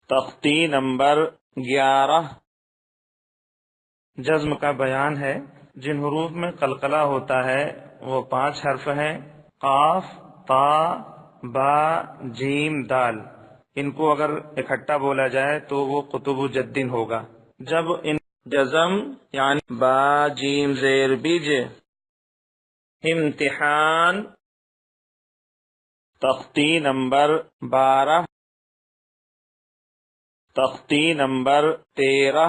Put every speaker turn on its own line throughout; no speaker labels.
تختی نمبر 11 جزم کا بیان ہے۔ جن حروف میں قلقلہ ہوتا ہے وہ 5 حرف ہیں: قاف، تا، با، جیم، دال۔ ان کو اگر اکٹھا بولا جائے تو وہ قطب جدن ہوگا۔ جب ان جزم یعنی با جیم زیر بیج امتحان تختی نمبر 12 تختی نمبر 13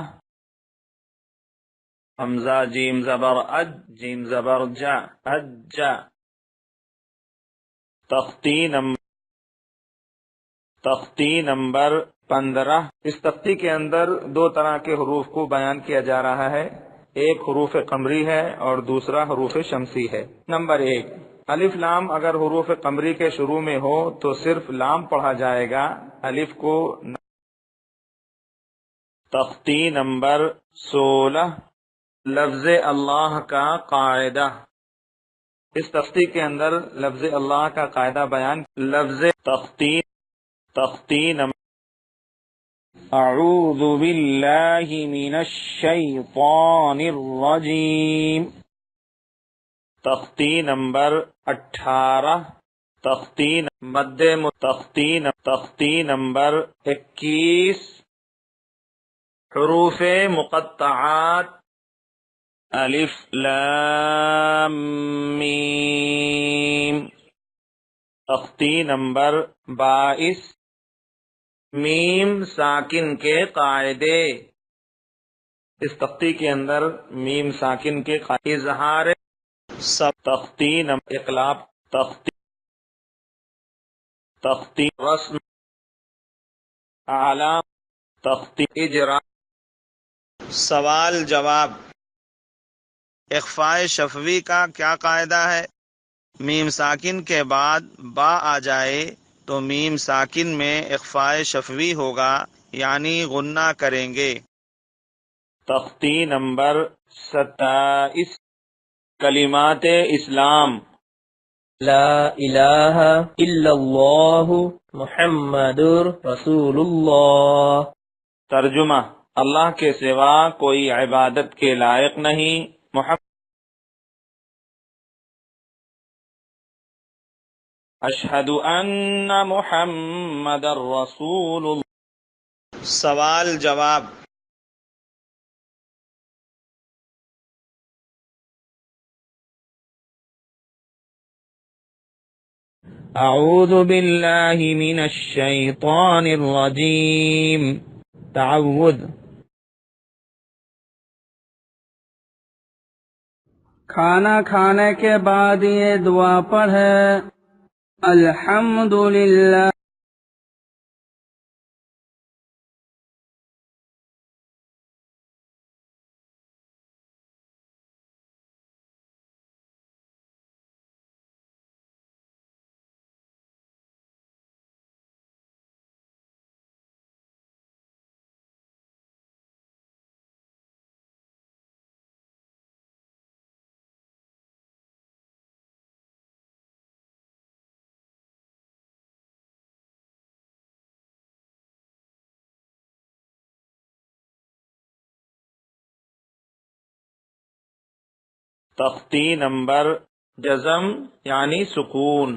حمزہ جیم زبر اج جیم زبر جا اجا تختی نمبر 15۔ اس تختی کے اندر 2 طرح کے حروف کو بیان کیا جا رہا ہے، ایک حروف قمری ہے اور دوسرا حروف شمسی ہے۔ نمبر 1، الف لام اگر حروف قمری کے شروع میں ہو تو صرف لام پڑھا جائے گا، الف کو۔ تختی نمبر 16 لفظ اللہ کا قاعدہ۔ اس تختی کے اندر لفظ اللہ کا قاعدہ بیان۔ لفظ تختی نمبر اعوذ باللہ من الشیطان الرجیم۔ تختی نمبر 18 تختی نمبر 21 حروف مقطعات الف لام میم۔ تختی نمبر 22 میم ساکن کے قاعدے۔ اس تختی کے اندر میم ساکن کے قاعدے اظہار تختی نمبر اقلاب تختی رسم علام تختی اجرا۔
سوال جواب۔ اخفاء شفوی کا کیا قاعدہ ہے؟ میم ساکن کے بعد با آ جائے تو میم ساکن میں اخفاء شفوی ہوگا، یعنی غنہ کریں گے۔
تختی نمبر 27 کلمات اسلام۔
لا الہ الا اللہ محمد رسول اللہ۔
ترجمہ: اللہ کے سوا کوئی عبادت کے لائق نہیں، محمد اشہد ان محمد رسول اللہ۔
سوال جواب۔
اعوذ باللہ من الشیطان الرجیم۔ تعوذ۔ کھانا کھانے کے بعد یہ دعا پڑھے: الحمدللہ
تختی نمبر جزم یعنی سکون۔